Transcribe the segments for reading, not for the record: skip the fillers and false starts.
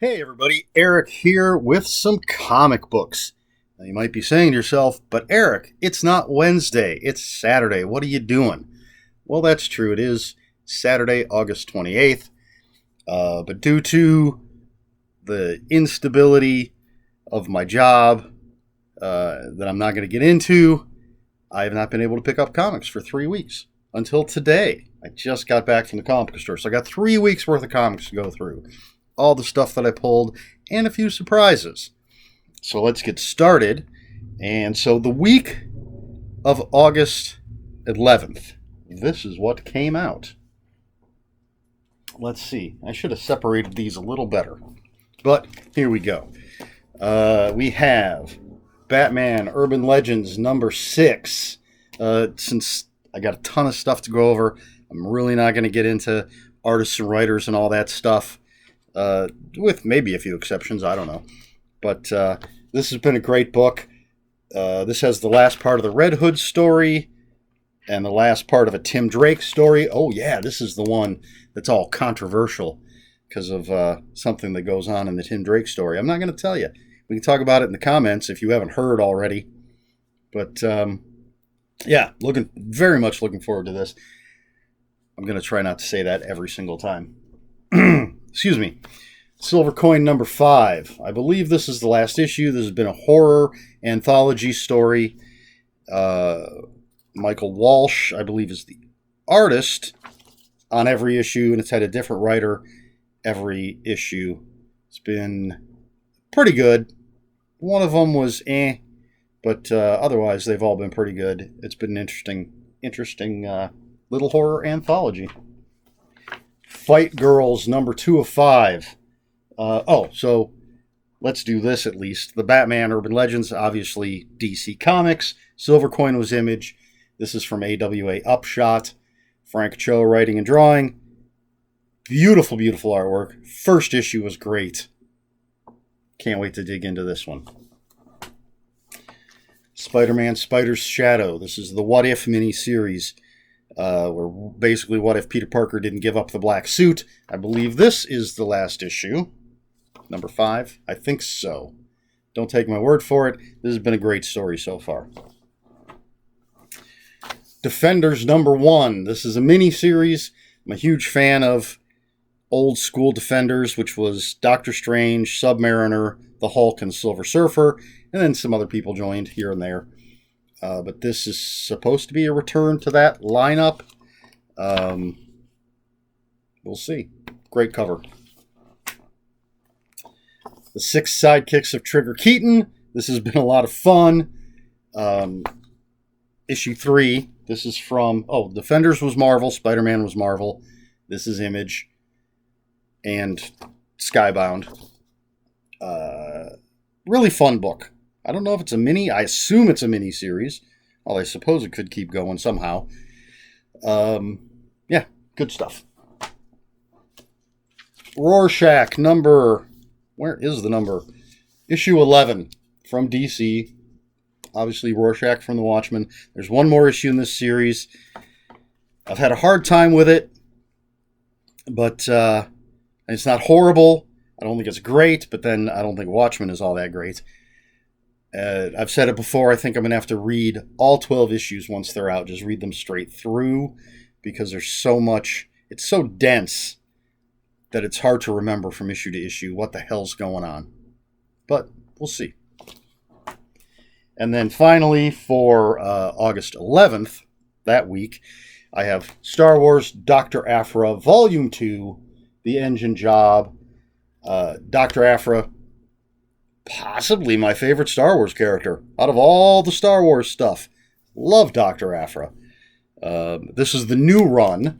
Hey everybody, Eric here with some comic books. Now you might be saying to yourself, but Eric, it's not Wednesday, it's Saturday. What are you doing? Well, that's true. It is Saturday, August 28th. But due to the instability of my job that I'm not going to get into, I have not been able to pick up comics for 3 weeks. Until today. I just got back from the comic store, so I got 3 weeks worth of comics to go through. All the stuff that I pulled, and a few surprises. So let's get started. And so the week of August 11th, this is what came out. Let's see. I should have separated these a little better. But here we go. We have Batman Urban Legends number 6. Since I got a ton of stuff to go over, I'm really not going to get into artists and writers and all that stuff. With maybe a few exceptions, I don't know. But this has been a great book. This has the last part of the Red Hood story and the last part of a Tim Drake story. Oh yeah, this is the one that's all controversial because of something that goes on in the Tim Drake story. I'm not going to tell you. We can talk about it in the comments if you haven't heard already. But yeah, very much looking forward to this. I'm going to try not to say that every single time. Excuse me. Silver Coin number 5. I believe this is the last issue. This has been a horror anthology story. Michael Walsh, I believe, is the artist on every issue, and it's had a different writer every issue. It's been pretty good. One of them was but otherwise they've all been pretty good. It's been an interesting little horror anthology. Fight Girls, number 2 of 5. So let's do this at least. The Batman Urban Legends, obviously DC Comics. Silver Coin was Image. This is from AWA Upshot. Frank Cho writing and drawing. Beautiful, beautiful artwork. First issue was great. Can't wait to dig into this one. Spider-Man Spider's Shadow. This is the What If miniseries. Where basically what if Peter Parker didn't give up the black suit. I believe this is the last issue. Number 5. I think so. Don't take my word for it. This has been a great story so far. Defenders number 1. This is a mini-series. I'm a huge fan of old school Defenders, which was Doctor Strange, Submariner, the Hulk, and Silver Surfer. And then some other people joined here and there. But this is supposed to be a return to that lineup. We'll see. Great cover. The 6 Sidekicks of Trigger Keaton. This has been a lot of fun. Issue 3. This is from... Defenders was Marvel. Spider-Man was Marvel. This is Image. And Skybound. Really fun book. I don't know if it's a mini. I assume it's a mini series. Well, I suppose it could keep going somehow. Yeah, good stuff. Rorschach number... Where is the number? Issue 11 from DC. Obviously, Rorschach from the Watchmen. There's one more issue in this series. I've had a hard time with it. But it's not horrible. I don't think it's great. But then I don't think Watchmen is all that great. I've said it before, I think I'm going to have to read all 12 issues once they're out. Just read them straight through because there's so much. It's so dense that it's hard to remember from issue to issue what the hell's going on. But we'll see. And then finally, for August 11th, that week, I have Star Wars Dr. Aphra, Volume 2, The Engine Job. Dr. Aphra, possibly my favorite Star Wars character out of all the Star Wars stuff. Love Dr. Aphra. This is the new run.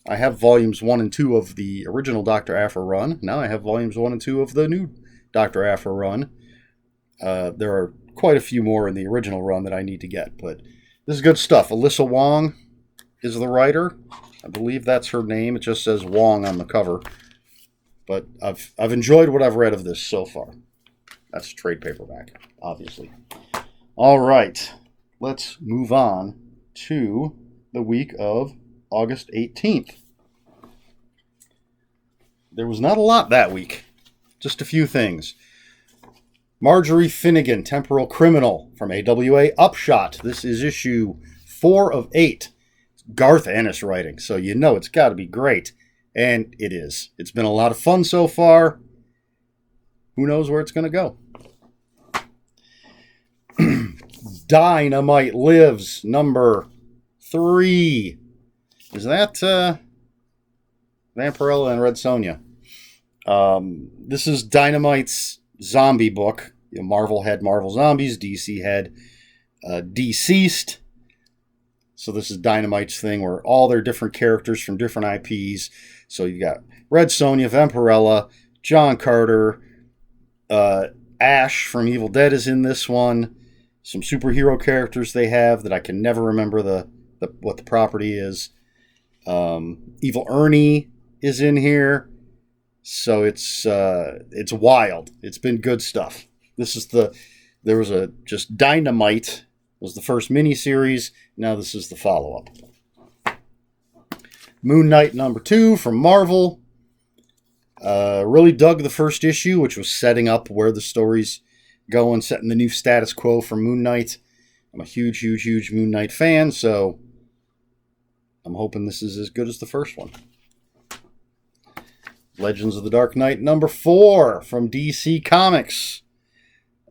I have volumes 1 and 2 of the original Dr. Aphra run. Now I have volumes 1 and 2 of the new Dr. Aphra run. There are quite a few more in the original run that I need to get, but this is good stuff. Alyssa Wong is the writer. I believe that's her name. It just says Wong on the cover. But I've enjoyed what I've read of this so far. That's trade paperback, obviously. All right, let's move on to the week of August 18th. There was not a lot that week. just a few things. Marjorie Finnegan, Temporal Criminal, from AWA Upshot. This is issue 4 of 8. Garth Ennis writing, so you know it's got to be great. And it is. It's been a lot of fun so far. Who knows where it's going to go? Dynamite Lives, number 3. Is that Vampirella and Red Sonja? This is Dynamite's zombie book. Marvel had Marvel Zombies, DC had Deceased. So this is Dynamite's thing where all their different characters from different IPs. So you've got Red Sonja, Vampirella, John Carter, Ash from Evil Dead is in this one. Some superhero characters they have that I can never remember what the property is. Evil Ernie is in here. So it's wild. It's been good stuff. There was just Dynamite was the first miniseries. Now this is the follow-up. Moon Knight number 2 from Marvel. Really dug the first issue, which was setting up where the story's going, setting the new status quo for Moon Knight. I'm a huge Moon Knight fan, so I'm hoping this is as good as the first one. Legends of the Dark Knight number 4 from DC Comics.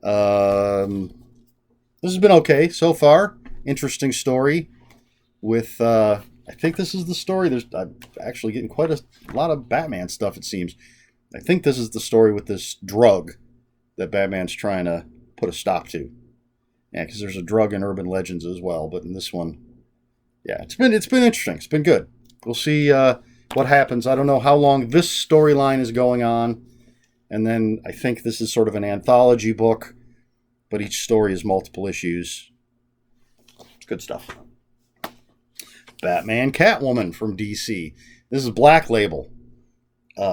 This has been okay so far. Interesting story with, I think this is the story. I'm actually getting quite a lot of Batman stuff, it seems. I think this is the story with this drug that Batman's trying to put a stop to. Yeah, because there's a drug in Urban Legends as well, but in this one, yeah, it's been interesting. It's been good. We'll see what happens. I don't know how long this storyline is going on, and then I think this is sort of an anthology book, but each story is multiple issues. It's good stuff. Batman Catwoman from DC. This is Black Label,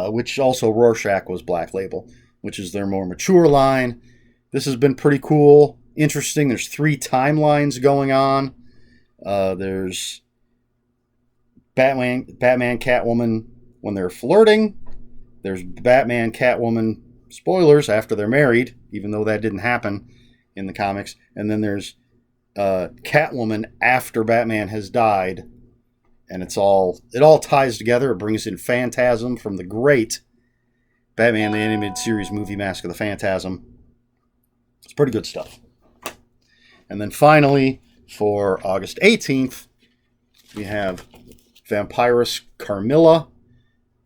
which also Rorschach was Black Label, which is their more mature line. This has been pretty cool, interesting. There's 3 timelines going on. There's Batman, Catwoman when they're flirting. There's Batman, Catwoman, spoilers, after they're married, even though that didn't happen in the comics. And then there's Catwoman after Batman has died. And it all ties together. It brings in Phantasm from the great Batman the Animated Series movie Mask of the Phantasm. It's pretty good stuff. And then finally, for August 18th, we have Vampiress Carmilla,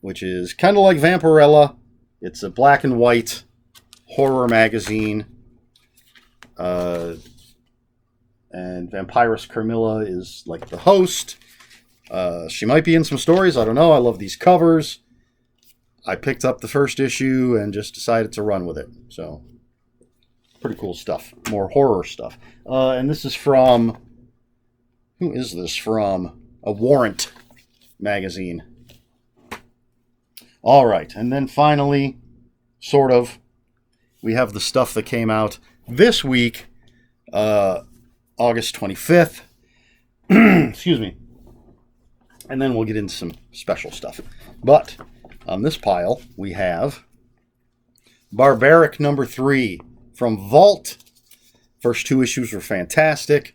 which is kind of like Vampirella. It's a black and white horror magazine. And Vampiress Carmilla is like the host. She might be in some stories. I don't know. I love these covers. I picked up the first issue and just decided to run with it. So, pretty cool stuff. More horror stuff. And this is from... Who is this from? A Warrant magazine. All right. And then finally, sort of, we have the stuff that came out this week, August 25th. Excuse me. And then we'll get into some special stuff. But on this pile, we have Barbaric number 3 from Vault. First 2 issues were fantastic.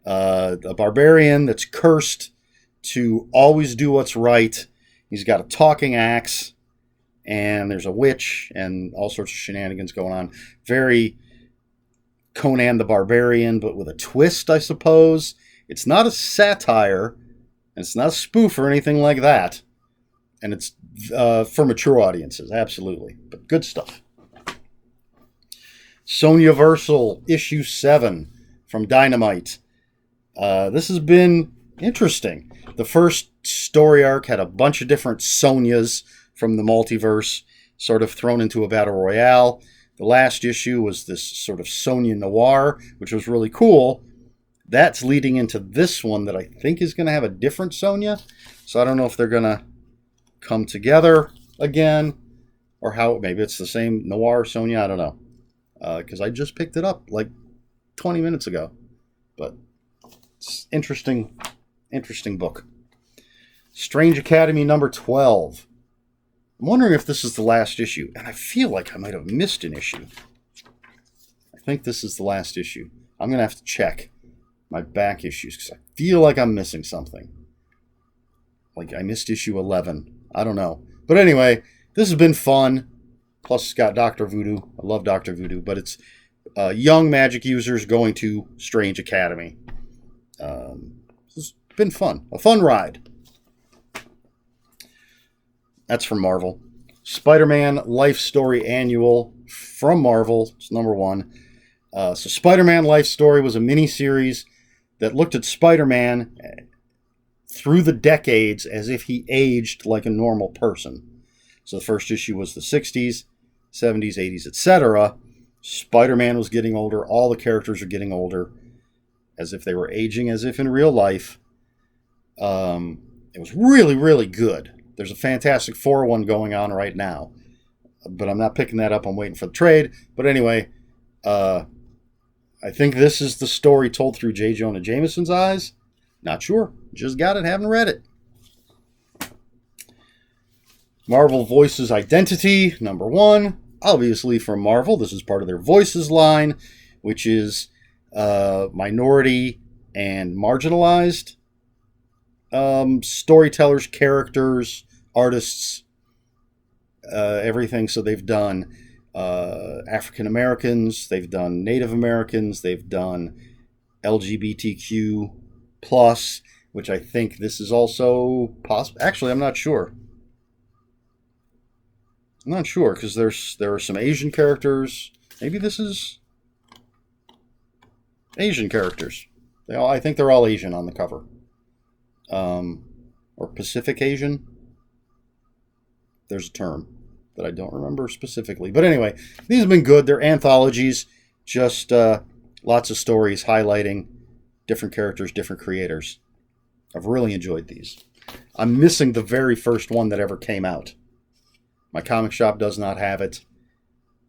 A barbarian that's cursed to always do what's right. He's got a talking axe, and there's a witch, and all sorts of shenanigans going on. Very Conan the Barbarian, but with a twist, I suppose. It's not a satire. It's not a spoof or anything like that. And it's for mature audiences, absolutely. But good stuff. Sonjaversal, issue 7 from Dynamite. This has been interesting. The first story arc had a bunch of different Sonjas from the multiverse sort of thrown into a battle royale. The last issue was this sort of Sonja noir, which was really cool. That's leading into this one that I think is going to have a different Sonja. So I don't know if they're going to come together again or how. Maybe it's the same noir Sonja. I don't know. Because I just picked it up like 20 minutes ago. But it's interesting book. Strange Academy number 12. I'm wondering if this is the last issue, and I feel like I might have missed an issue. I think this is the last issue. I'm going to have to check my back issues because I feel like I'm missing something. Like I missed issue 11. I don't know. But anyway, this has been fun. Plus it's got Dr. Voodoo. I love Dr. Voodoo, but it's young magic users going to Strange Academy. It's been fun. A fun ride. That's from Marvel. Spider-Man Life Story Annual from Marvel. It's number 1. So Spider-Man Life Story was a mini-series that looked at Spider-Man through the decades as if he aged like a normal person. So the first issue was the 60s, 70s, 80s, etc. Spider-Man was getting older. All the characters are getting older as if they were aging as if in real life. It was really, really good. There's a Fantastic Four one going on right now. But I'm not picking that up. I'm waiting for the trade. But anyway, I think this is the story told through J. Jonah Jameson's eyes. Not sure. Just got it. Haven't read it. Marvel Voices Identity, number 1. Obviously from Marvel. This is part of their Voices line, which is minority and marginalized storytellers, characters, artists, everything. So they've done African Americans, they've done Native Americans, they've done LGBTQ plus, which I think this is also possible. Actually, I'm not sure. I'm not sure because there are some Asian characters. Maybe this is Asian characters. I think they're all Asian on the cover. Or Pacific Asian. There's a term that I don't remember specifically. But anyway, these have been good. They're anthologies. Just lots of stories highlighting different characters, different creators. I've really enjoyed these. I'm missing the very first one that ever came out. My comic shop does not have it.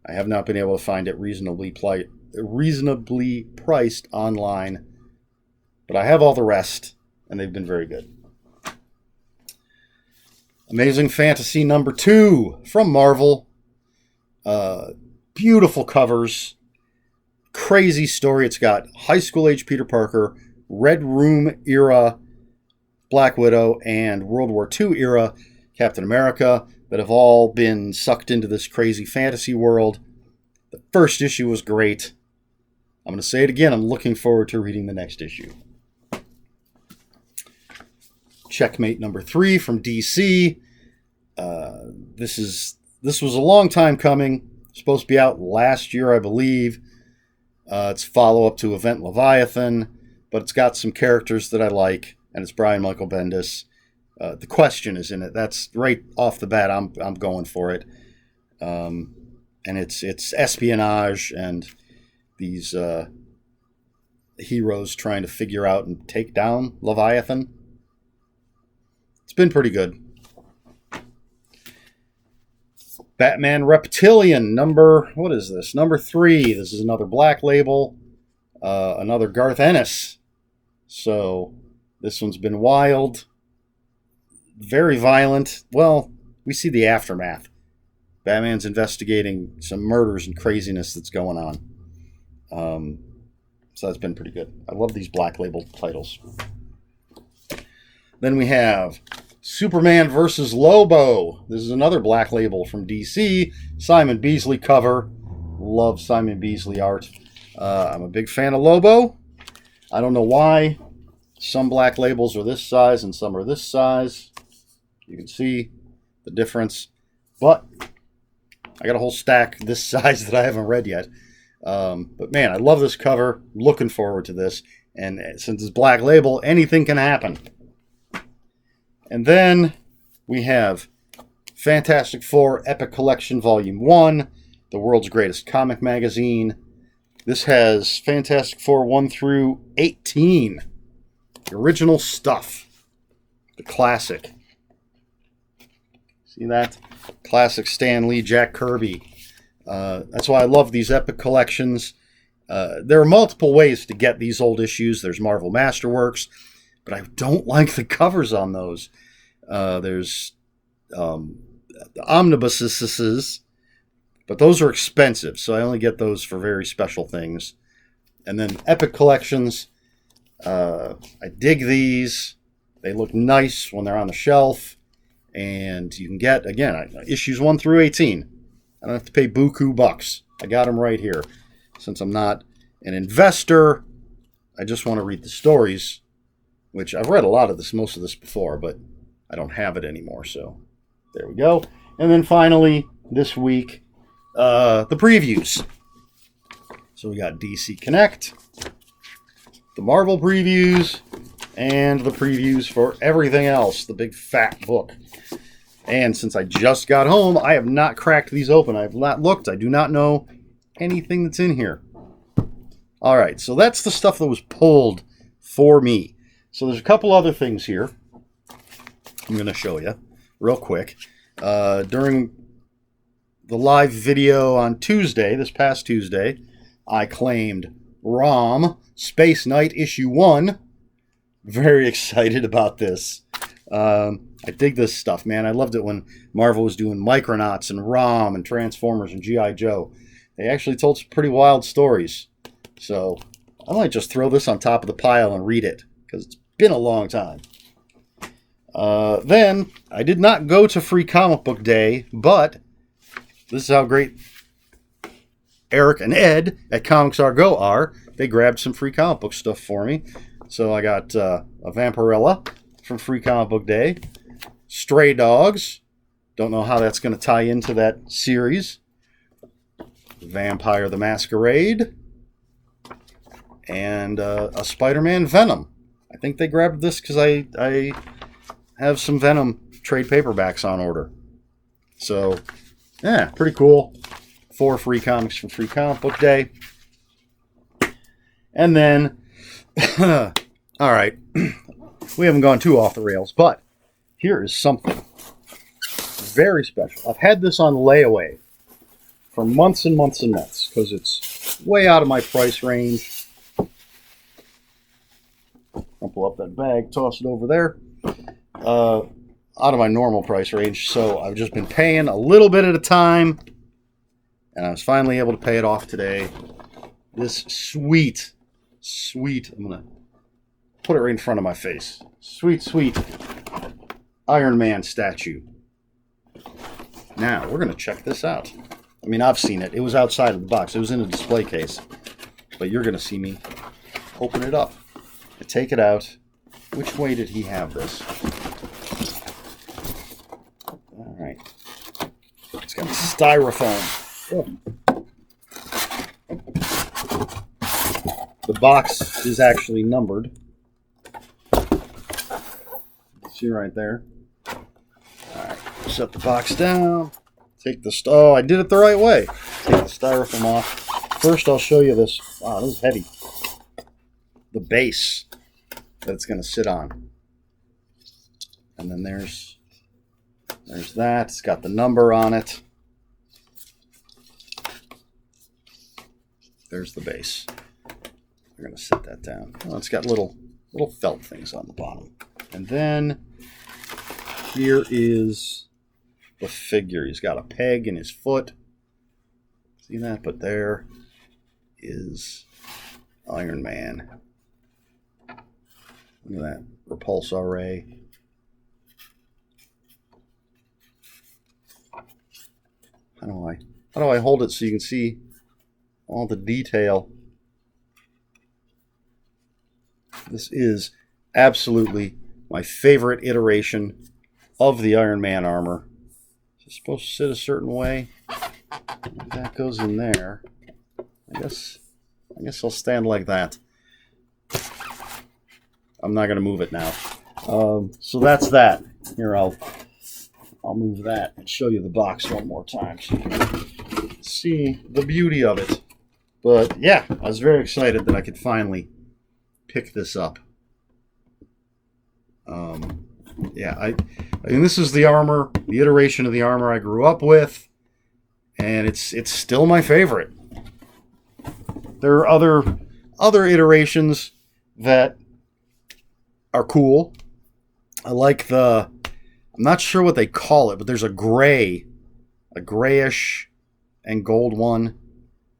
I have not been able to find it reasonably priced online. But I have all the rest, and they've been very good. Amazing Fantasy number 2 from Marvel. Beautiful covers. Crazy story. It's got high school age Peter Parker, Red Room era Black Widow, and World War II era Captain America that have all been sucked into this crazy fantasy world. The first issue was great. I'm going to say it again. I'm looking forward to reading the next issue. Checkmate number 3 from DC. This was a long time coming. Supposed to be out last year, I believe. It's follow-up to Event Leviathan, but it's got some characters that I like, and it's Brian Michael Bendis. The Question is in it. That's right off the bat. I'm going for it. And it's espionage and these heroes trying to figure out and take down Leviathan. It's been pretty good. Batman Reptilian, number 3. This is another Black Label, another Garth Ennis. So this one's been wild, very violent. Well, we see the aftermath. Batman's investigating some murders and craziness that's going on. So that's been pretty good. I love these Black Label titles. Then we have Superman vs. Lobo. This is another Black Label from DC. Simon Beasley cover. Love Simon Beasley art. I'm a big fan of Lobo. I don't know why some Black Labels are this size and some are this size. You can see the difference. But I got a whole stack this size that I haven't read yet. But man, I love this cover. Looking forward to this. And since it's Black Label, anything can happen. And then we have Fantastic Four Epic Collection Volume 1, the world's greatest comic magazine. This has Fantastic Four 1 through 18. The original stuff. The classic. See that? Classic Stan Lee, Jack Kirby. That's why I love these Epic collections. There are multiple ways to get these old issues. There's Marvel Masterworks, but I don't like the covers on those. There's omnibuses, but those are expensive, so I only get those for very special things. And then Epic Collections, I dig these. They look nice when they're on the shelf, and you can get, again, issues 1 through 18. I don't have to pay buku bucks. I got them right here. Since I'm not an investor, I just want to read the stories, which I've read a lot of this, most of this before, but I don't have it anymore, so there we go. And then finally, this week, the previews. So we got DC Connect, the Marvel previews, and the previews for everything else, the big fat book. And since I just got home, I have not cracked these open. I have not looked. I do not know anything that's in here. All right, so that's the stuff that was pulled for me. So there's a couple other things here I'm going to show you real quick. During the live video on Tuesday, this past Tuesday, I claimed ROM Space Knight issue 1. Very excited about this. I dig this stuff, man. I loved it when Marvel was doing Micronauts and ROM and Transformers and G.I. Joe. They actually told some pretty wild stories. So I might just throw this on top of the pile and read it, because it's been a long time. Then, I did not go to Free Comic Book Day, but this is how great Eric and Ed at Comics R Go are. They grabbed some free comic book stuff for me. So I got a Vampirella from Free Comic Book Day. Stray Dogs. Don't know how that's going to tie into that series. Vampire the Masquerade. And a Spider-Man Venom. I think they grabbed this because I have some Venom trade paperbacks on order. So, yeah, pretty cool. 4 free comics from Free Comic Book Day. And then, all right, we haven't gone too off the rails, but here is something very special. I've had this on layaway for months and months and months because it's way out of my price range. I'll pull up that bag, toss it over there. Out of my normal price range, so I've just been paying a little bit at a time, and I was finally able to pay it off today. This sweet, I'm going to put it right in front of my face. Sweet Iron Man statue. Now, we're going to check this out. I mean, I've seen it. It was outside of the box. It was in a display case. But you're going to see me open it up. I take it out. Which way did he have this? All right. It's got styrofoam. Oh. The box is actually numbered. See right there. All right. Set the box down. Take the... Oh, I did it the right way. Take the styrofoam off. First, I'll show you this. Wow, this is heavy. The base that it's going to sit on. And then there's that. It's got the number on it. There's the base. We're going to set that down. Oh, it's got little felt things on the bottom. And then here is the figure. He's got a peg in his foot. See that? But there is Iron Man. Look at that. Repulsor ray. How do I hold it so you can see all the detail? This is absolutely my favorite iteration of the Iron Man armor. It's supposed to sit a certain way. That goes in there. I guess I'll stand like that. I'm not going to move it now. So that's that. Here, I'll move that and show you the box one more time so you can see the beauty of it. But yeah, I was very excited that I could finally pick this up. Yeah, I mean, this is the armor, the iteration of the armor I grew up with, and it's still my favorite. There are other iterations that are cool. I like the I'm not sure what they call it, but there's a grayish and gold one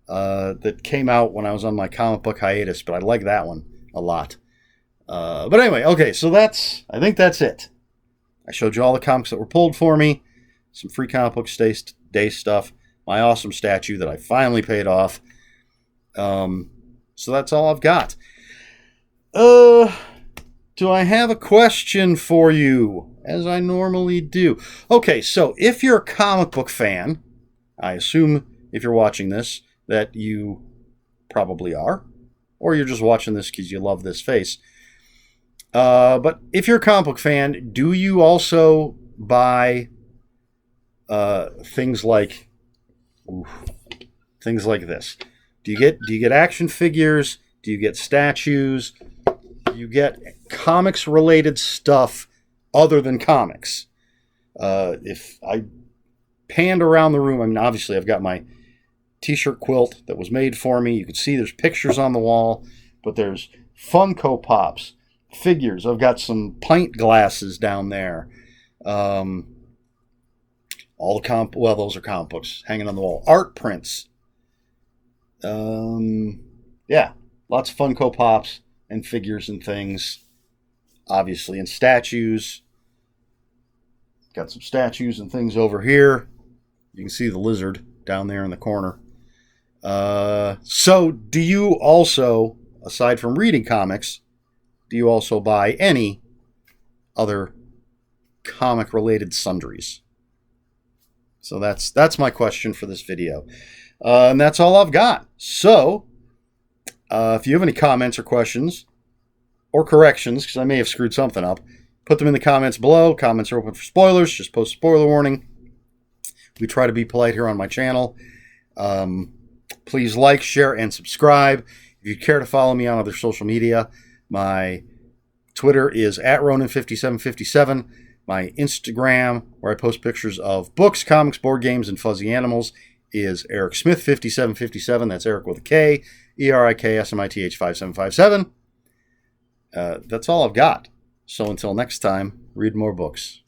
that came out when I was on my comic book hiatus, but I like that one a lot. But anyway, okay, so I think that's it. I showed you all the comics that were pulled for me, some free comic book day stuff, my awesome statue that I finally paid off. So that's all I've got. Do I have a question for you, as I normally do? Okay, so if you're a comic book fan, I assume if you're watching this that you probably are, or you're just watching this because you love this face. But if you're a comic book fan, do you also buy things like this? Do you get action figures? Do you get statues? Do you get comics related stuff other than comics? If I panned around the room, I mean, obviously I've got my t-shirt quilt that was made for me. You can see there's pictures on the wall, but there's Funko Pops, figures. I've got some pint glasses down there. Those are comic books hanging on the wall. Art prints. Yeah, lots of Funko Pops and figures and things, obviously, and statues. Got some statues and things over here. You can see the lizard down there in the corner. So do you also, aside from reading comics, do you also buy any other comic-related sundries? So that's my question for this video. And that's all I've got. So, if you have any comments or questions, or corrections, because I may have screwed something up, put them in the comments below. Comments are open for spoilers. Just post spoiler warning. We try to be polite here on my channel. Please like, share, and subscribe. If you care to follow me on other social media, my Twitter is @Ronin5757. My Instagram, where I post pictures of books, comics, board games, and fuzzy animals, is Eric Smith 5757. That's Eric with a K, ERIKSMITH 5757. That's all I've got. So until next time, read more books.